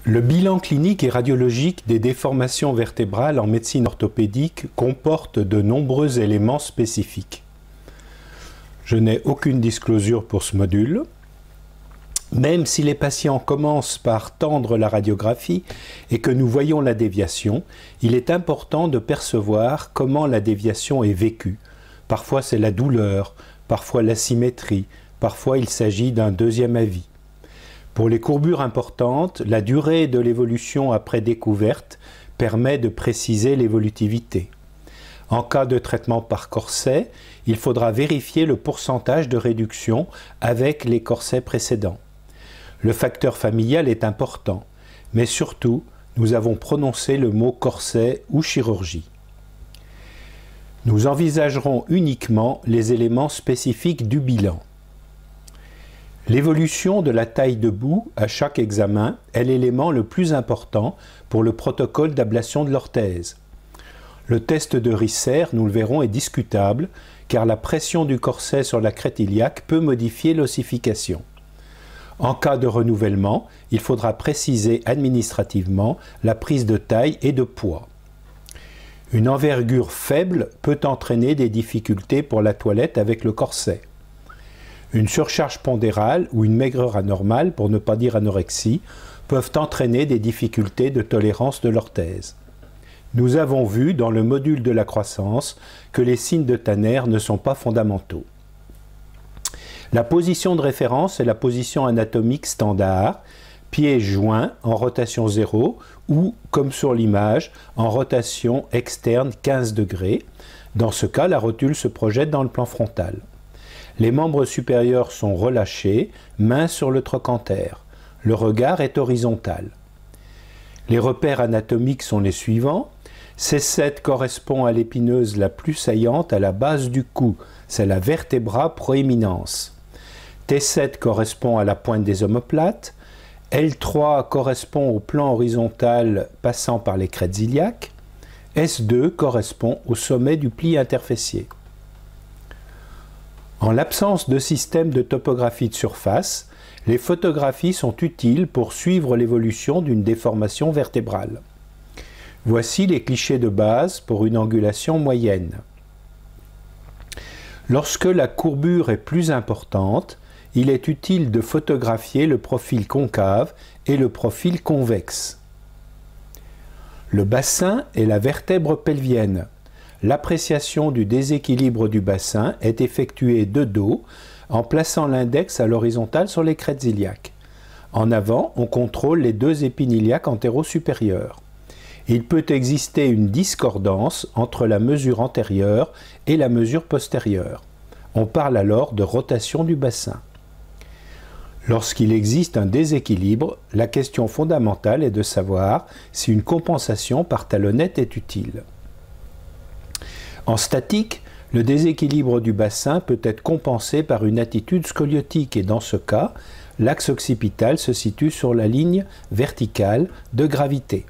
Le bilan clinique et radiologique des déformations vertébrales en médecine orthopédique comporte de nombreux éléments spécifiques. Je n'ai aucune disclosure pour ce module. Même si les patients commencent par tendre la radiographie et que nous voyons la déviation, il est important de percevoir comment la déviation est vécue. Parfois c'est la douleur, parfois l'asymétrie, parfois il s'agit d'un deuxième avis. Pour les courbures importantes, la durée de l'évolution après découverte permet de préciser l'évolutivité. En cas de traitement par corset, il faudra vérifier le pourcentage de réduction avec les corsets précédents. Le facteur familial est important, mais surtout, nous avons prononcé le mot corset ou chirurgie. Nous envisagerons uniquement les éléments spécifiques du bilan. L'évolution de la taille debout à chaque examen est l'élément le plus important pour le protocole d'ablation de l'orthèse. Le test de Risser, nous le verrons, est discutable car la pression du corset sur la crête iliaque peut modifier l'ossification. En cas de renouvellement, il faudra préciser administrativement la prise de taille et de poids. Une envergure faible peut entraîner des difficultés pour la toilette avec le corset. Une surcharge pondérale ou une maigreur anormale, pour ne pas dire anorexie, peuvent entraîner des difficultés de tolérance de l'orthèse. Nous avons vu dans le module de la croissance que les signes de Tanner ne sont pas fondamentaux. La position de référence est la position anatomique standard, pieds joints en rotation 0 ou, comme sur l'image, en rotation externe 15 degrés. Dans ce cas, la rotule se projette dans le plan frontal. Les membres supérieurs sont relâchés, mains sur le trochanter. Le regard est horizontal. Les repères anatomiques sont les suivants. C7 correspond à l'épineuse la plus saillante à la base du cou, c'est la vertébra proéminence. T7 correspond à la pointe des omoplates. L3 correspond au plan horizontal passant par les crêtes iliaques. S2 correspond au sommet du pli interfessier. En l'absence de système de topographie de surface, les photographies sont utiles pour suivre l'évolution d'une déformation vertébrale. Voici les clichés de base pour une angulation moyenne. Lorsque la courbure est plus importante, il est utile de photographier le profil concave et le profil convexe. Le bassin est la vertèbre pelvienne. L'appréciation du déséquilibre du bassin est effectuée de dos en plaçant l'index à l'horizontale sur les crêtes iliaques. En avant, on contrôle les deux épines iliaques antéro-supérieures. Il peut exister une discordance entre la mesure antérieure et la mesure postérieure. On parle alors de rotation du bassin. Lorsqu'il existe un déséquilibre, la question fondamentale est de savoir si une compensation par talonnette est utile. En statique, le déséquilibre du bassin peut être compensé par une attitude scoliotique et dans ce cas, l'axe occipital se situe sur la ligne verticale de gravité.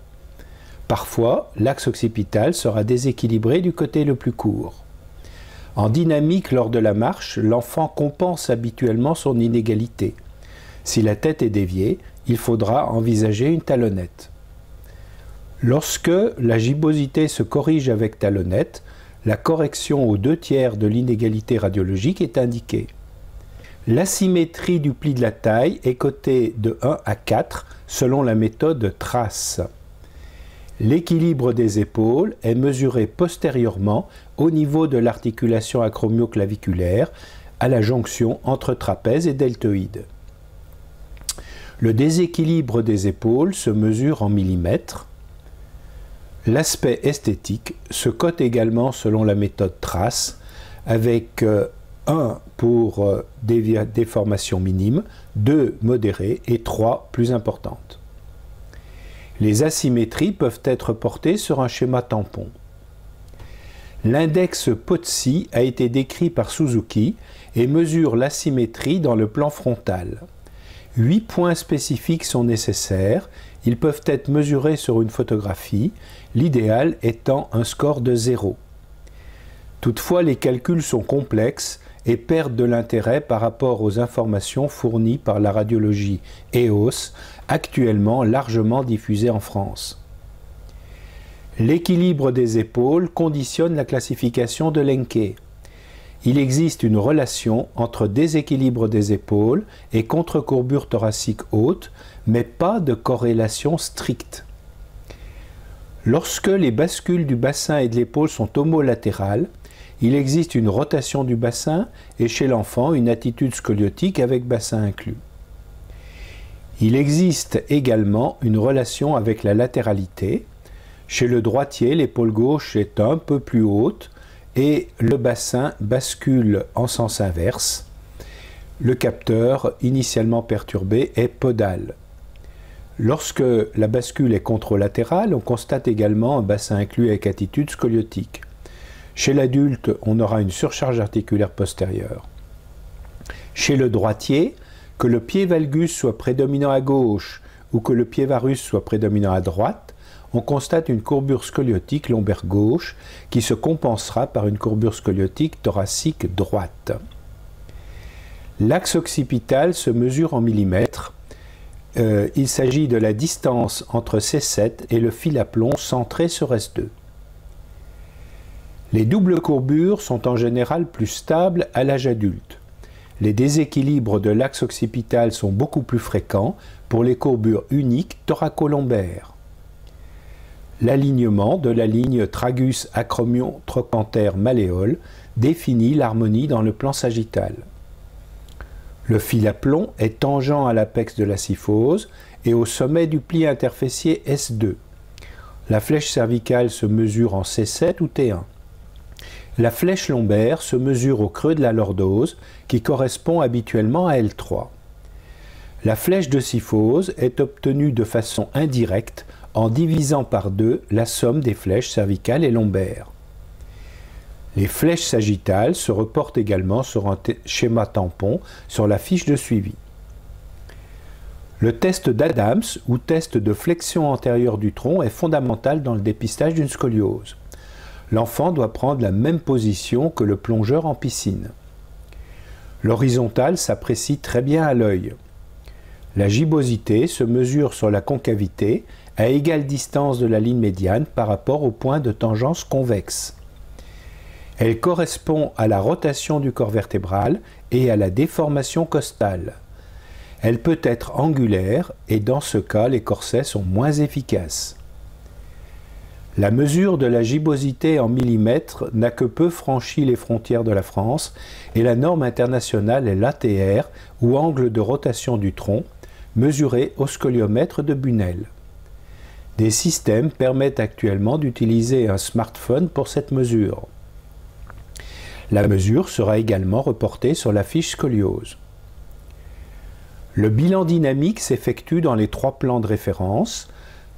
Parfois, l'axe occipital sera déséquilibré du côté le plus court. En dynamique, lors de la marche, l'enfant compense habituellement son inégalité. Si la tête est déviée, il faudra envisager une talonnette. Lorsque la gibbosité se corrige avec talonnette, la correction aux 2/3 de l'inégalité radiologique est indiquée. L'asymétrie du pli de la taille est cotée de 1 à 4 selon la méthode Trace. L'équilibre des épaules est mesuré postérieurement au niveau de l'articulation acromio-claviculaire à la jonction entre trapèze et deltoïde. Le déséquilibre des épaules se mesure en millimètres. L'aspect esthétique se cote également selon la méthode Trace, avec 1 pour déformation minime, 2 modérées et 3 plus importantes. Les asymétries peuvent être portées sur un schéma tampon. L'index Pozzi a été décrit par Suzuki et mesure l'asymétrie dans le plan frontal. 8 points spécifiques sont nécessaires. Ils peuvent être mesurés sur une photographie, l'idéal étant un score de 0. Toutefois, les calculs sont complexes et perdent de l'intérêt par rapport aux informations fournies par la radiologie EOS, actuellement largement diffusée en France. L'équilibre des épaules conditionne la classification de Lenke. Il existe une relation entre déséquilibre des épaules et contre-courbure thoracique haute, mais pas de corrélation stricte. Lorsque les bascules du bassin et de l'épaule sont homolatérales, il existe une rotation du bassin et chez l'enfant une attitude scoliotique avec bassin inclus. Il existe également une relation avec la latéralité. Chez le droitier, l'épaule gauche est un peu plus haute et le bassin bascule en sens inverse. Le capteur, initialement perturbé, est podal. Lorsque la bascule est contralatérale, on constate également un bassin inclus avec attitude scoliotique. Chez l'adulte, on aura une surcharge articulaire postérieure. Chez le droitier, que le pied valgus soit prédominant à gauche ou que le pied varus soit prédominant à droite, on constate une courbure scoliotique lombaire gauche qui se compensera par une courbure scoliotique thoracique droite. L'axe occipital se mesure en millimètres. Il s'agit de la distance entre C7 et le fil à plomb centré sur S2. Les doubles courbures sont en général plus stables à l'âge adulte. Les déséquilibres de l'axe occipital sont beaucoup plus fréquents pour les courbures uniques thoracolombaires. L'alignement de la ligne tragus acromion trochanter malléole définit l'harmonie dans le plan sagittal. Le fil à plomb est tangent à l'apex de la syphose et au sommet du pli interfessier S2. La flèche cervicale se mesure en C7 ou T1. La flèche lombaire se mesure au creux de la lordose qui correspond habituellement à L3. La flèche de syphose est obtenue de façon indirecte en divisant par 2 la somme des flèches cervicales et lombaires. Les flèches sagittales se reportent également sur un schéma tampon sur la fiche de suivi. Le test d'Adams ou test de flexion antérieure du tronc est fondamental dans le dépistage d'une scoliose. L'enfant doit prendre la même position que le plongeur en piscine. L'horizontale s'apprécie très bien à l'œil. La gibbosité se mesure sur la concavité à égale distance de la ligne médiane par rapport au point de tangence convexe. Elle correspond à la rotation du corps vertébral et à la déformation costale. Elle peut être angulaire et dans ce cas, les corsets sont moins efficaces. La mesure de la gibbosité en millimètres n'a que peu franchi les frontières de la France et la norme internationale est l'ATR ou angle de rotation du tronc, mesuré au scoliomètre de Bunel. Des systèmes permettent actuellement d'utiliser un smartphone pour cette mesure. La mesure sera également reportée sur la fiche scoliose. Le bilan dynamique s'effectue dans les 3 plans de référence.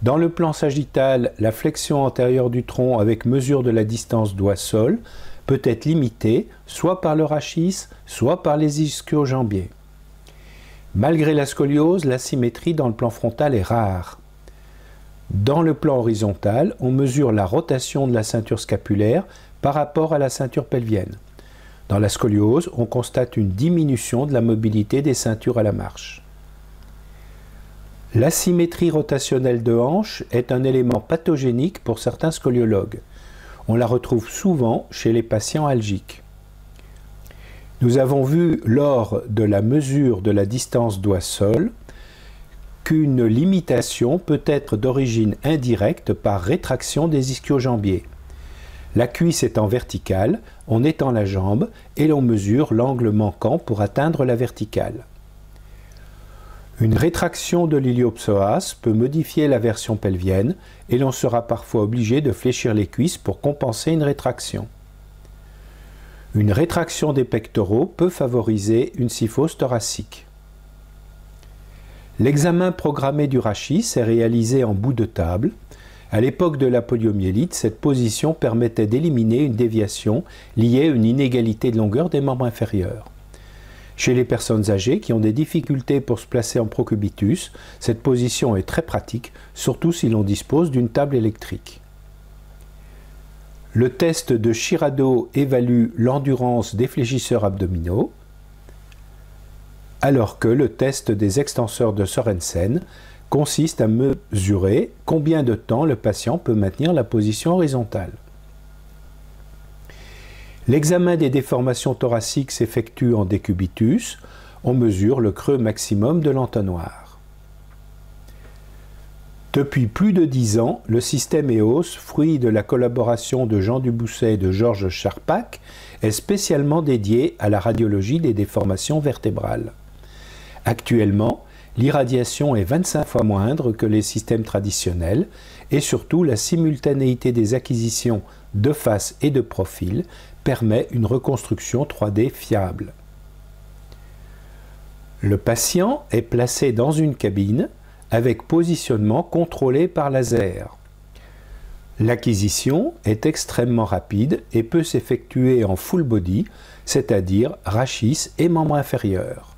Dans le plan sagittal, la flexion antérieure du tronc avec mesure de la distance doigt-sol peut être limitée soit par le rachis, soit par les ischio-jambiers. Malgré la scoliose, l'asymétrie dans le plan frontal est rare. Dans le plan horizontal, on mesure la rotation de la ceinture scapulaire par rapport à la ceinture pelvienne. Dans la scoliose, on constate une diminution de la mobilité des ceintures à la marche. L'asymétrie rotationnelle de hanche est un élément pathogénique pour certains scoliologues. On la retrouve souvent chez les patients algiques. Nous avons vu lors de la mesure de la distance doigt-sol qu'une limitation peut être d'origine indirecte par rétraction des ischio-jambiers. La cuisse étant verticale, on étend la jambe et l'on mesure l'angle manquant pour atteindre la verticale. Une rétraction de l'iliopsoas peut modifier la version pelvienne et l'on sera parfois obligé de fléchir les cuisses pour compenser une rétraction. Une rétraction des pectoraux peut favoriser une syphose thoracique. L'examen programmé du rachis est réalisé en bout de table. À l'époque de la poliomyélite, cette position permettait d'éliminer une déviation liée à une inégalité de longueur des membres inférieurs. Chez les personnes âgées qui ont des difficultés pour se placer en procubitus, cette position est très pratique, surtout si l'on dispose d'une table électrique. Le test de Shirado évalue l'endurance des fléchisseurs abdominaux, alors que le test des extenseurs de Sorensen consiste à mesurer combien de temps le patient peut maintenir la position horizontale. L'examen des déformations thoraciques s'effectue en décubitus. On mesure le creux maximum de l'entonnoir. Depuis plus de 10 ans, le système EOS, fruit de la collaboration de Jean Dubousset et de Georges Charpak, est spécialement dédié à la radiologie des déformations vertébrales. Actuellement, l'irradiation est 25 fois moindre que les systèmes traditionnels et surtout la simultanéité des acquisitions de face et de profil permet une reconstruction 3D fiable. Le patient est placé dans une cabine avec positionnement contrôlé par laser. L'acquisition est extrêmement rapide et peut s'effectuer en full body, c'est-à-dire rachis et membre inférieur.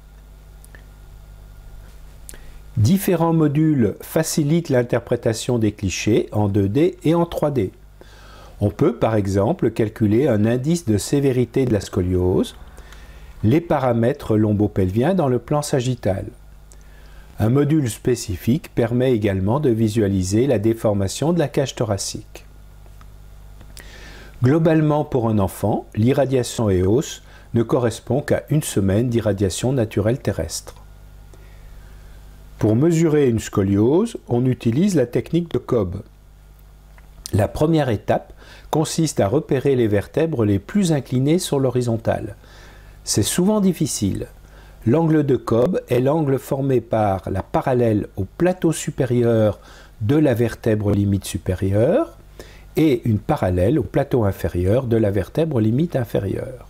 Différents modules facilitent l'interprétation des clichés en 2D et en 3D. On peut par exemple calculer un indice de sévérité de la scoliose, les paramètres lombopelviens dans le plan sagittal. Un module spécifique permet également de visualiser la déformation de la cage thoracique. Globalement, pour un enfant, l'irradiation EOS ne correspond qu'à une semaine d'irradiation naturelle terrestre. Pour mesurer une scoliose, on utilise la technique de Cobb. La première étape consiste à repérer les vertèbres les plus inclinées sur l'horizontale. C'est souvent difficile. L'angle de Cobb est l'angle formé par la parallèle au plateau supérieur de la vertèbre limite supérieure et une parallèle au plateau inférieur de la vertèbre limite inférieure.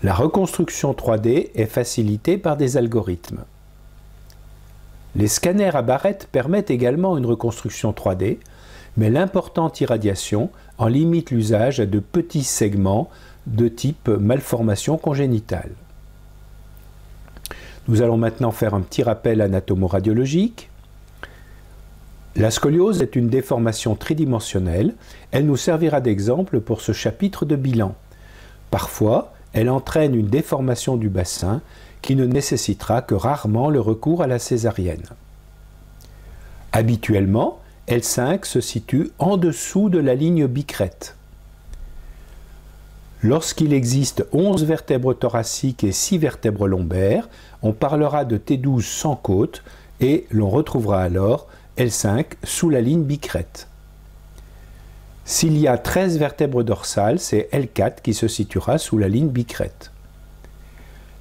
La reconstruction 3D est facilitée par des algorithmes. Les scanners à barrettes permettent également une reconstruction 3D, mais l'importante irradiation en limite l'usage à de petits segments de type malformation congénitale. Nous allons maintenant faire un petit rappel anatomo-radiologique. La scoliose est une déformation tridimensionnelle. Elle nous servira d'exemple pour ce chapitre de bilan. Parfois, elle entraîne une déformation du bassin qui ne nécessitera que rarement le recours à la césarienne. Habituellement, L5 se situe en dessous de la ligne bicrête. Lorsqu'il existe 11 vertèbres thoraciques et 6 vertèbres lombaires, on parlera de T12 sans côte et l'on retrouvera alors L5 sous la ligne bicrête. S'il y a 13 vertèbres dorsales, c'est L4 qui se situera sous la ligne bicrête.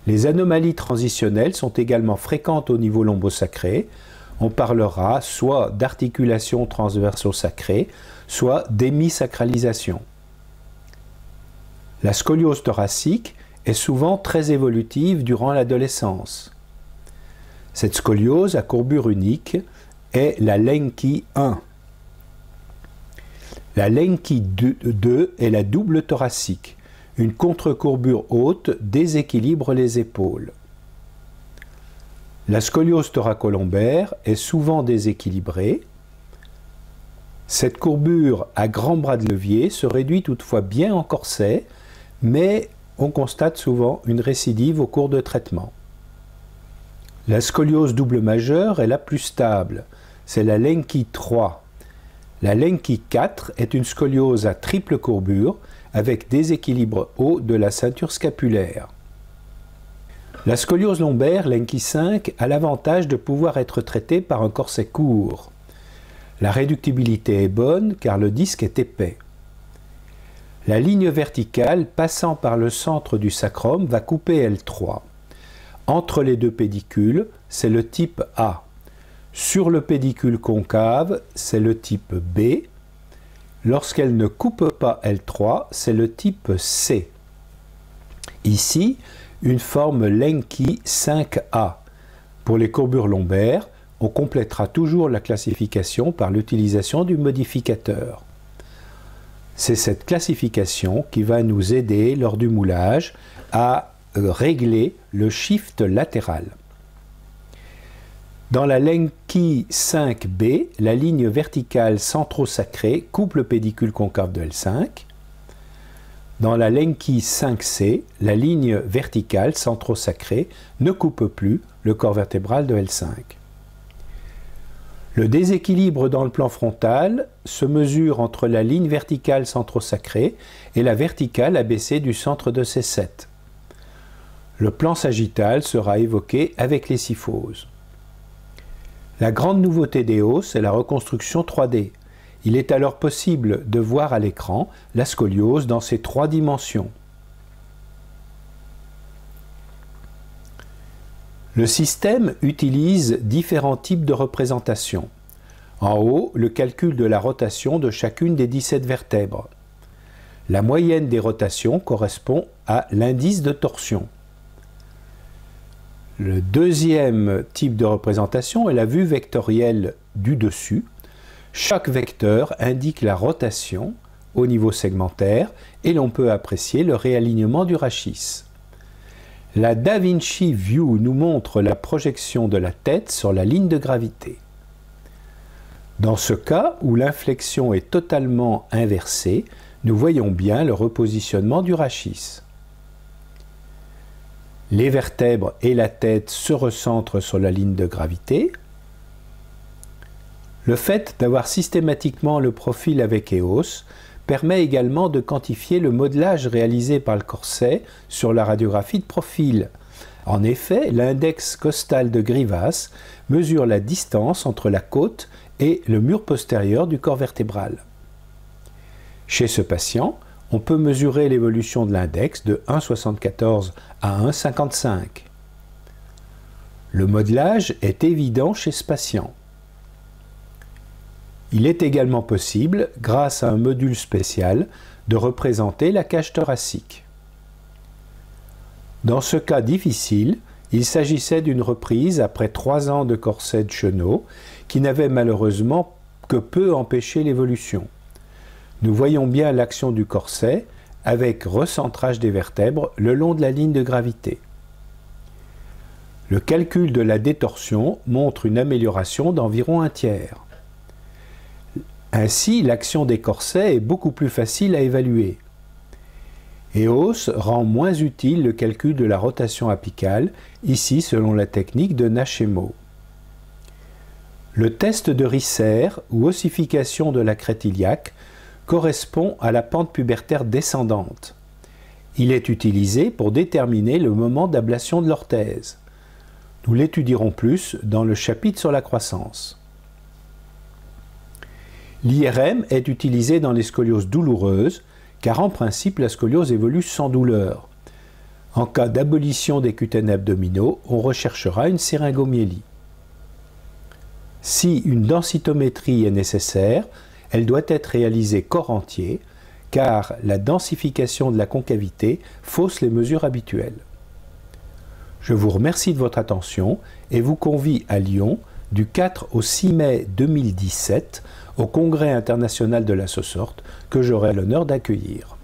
Les anomalies transitionnelles sont également fréquentes au niveau lombosacré. On parlera soit d'articulation transverso-sacrée, soit d'hémisacralisation. La scoliose thoracique est souvent très évolutive durant l'adolescence. Cette scoliose à courbure unique est la Lenki 1. La Lenki 2 est la double thoracique. Une contre-courbure haute déséquilibre les épaules. La scoliose thoracolombaire est souvent déséquilibrée. Cette courbure à grand bras de levier se réduit toutefois bien en corset, mais on constate souvent une récidive au cours de traitement. La scoliose double majeure est la plus stable, c'est la Lenki 3. La Lenki 4 est une scoliose à triple courbure avec déséquilibre haut de la ceinture scapulaire. La scoliose lombaire Lenki 5 a l'avantage de pouvoir être traitée par un corset court. La réductibilité est bonne car le disque est épais. La ligne verticale passant par le centre du sacrum va couper L3. Entre les deux pédicules, c'est le type A. Sur le pédicule concave, c'est le type B. Lorsqu'elle ne coupe pas L3, c'est le type C. Ici, une forme Lenki 5A. Pour les courbures lombaires, on complétera toujours la classification par l'utilisation du modificateur. C'est cette classification qui va nous aider lors du moulage à régler le shift latéral. Dans la Lenki 5B, la ligne verticale centrosacrée coupe le pédicule concave de L5. Dans la Lenki 5C, la ligne verticale centrosacrée ne coupe plus le corps vertébral de L5. Le déséquilibre dans le plan frontal se mesure entre la ligne verticale centrosacrée et la verticale abaissée du centre de C7. Le plan sagittal sera évoqué avec les syphoses. La grande nouveauté d'EOS est la reconstruction 3D. Il est alors possible de voir à l'écran la scoliose dans ses 3 dimensions. Le système utilise différents types de représentations. En haut, le calcul de la rotation de chacune des 17 vertèbres. La moyenne des rotations correspond à l'indice de torsion. Le deuxième type de représentation est la vue vectorielle du dessus. Chaque vecteur indique la rotation au niveau segmentaire et l'on peut apprécier le réalignement du rachis. La Da Vinci View nous montre la projection de la tête sur la ligne de gravité. Dans ce cas où l'inflexion est totalement inversée, nous voyons bien le repositionnement du rachis. Les vertèbres et la tête se recentrent sur la ligne de gravité. Le fait d'avoir systématiquement le profil avec EOS permet également de quantifier le modelage réalisé par le corset sur la radiographie de profil. En effet, l'index costal de Grivas mesure la distance entre la côte et le mur postérieur du corps vertébral. Chez ce patient, on peut mesurer l'évolution de l'index de 1,74 à 1,55. Le modelage est évident chez ce patient. Il est également possible, grâce à un module spécial, de représenter la cage thoracique. Dans ce cas difficile, il s'agissait d'une reprise après 3 ans de corset de Chenot qui n'avait malheureusement que peu empêché l'évolution. Nous voyons bien l'action du corset avec recentrage des vertèbres le long de la ligne de gravité. Le calcul de la détorsion montre une amélioration d'environ 1/3. Ainsi, l'action des corsets est beaucoup plus facile à évaluer. EOS rend moins utile le calcul de la rotation apicale, ici selon la technique de Nash-Emo. Le test de Risser ou ossification de la crête iliaque correspond à la pente pubertaire descendante. Il est utilisé pour déterminer le moment d'ablation de l'orthèse. Nous l'étudierons plus dans le chapitre sur la croissance. L'IRM est utilisé dans les scolioses douloureuses, car en principe la scoliose évolue sans douleur. En cas d'abolition des cutanés abdominaux, on recherchera une syringomyélie. Si une densitométrie est nécessaire, elle doit être réalisée corps entier, car la densification de la concavité fausse les mesures habituelles. Je vous remercie de votre attention et vous convie à Lyon du 4 au 6 mai 2017 au Congrès international de la Sosorte que j'aurai l'honneur d'accueillir.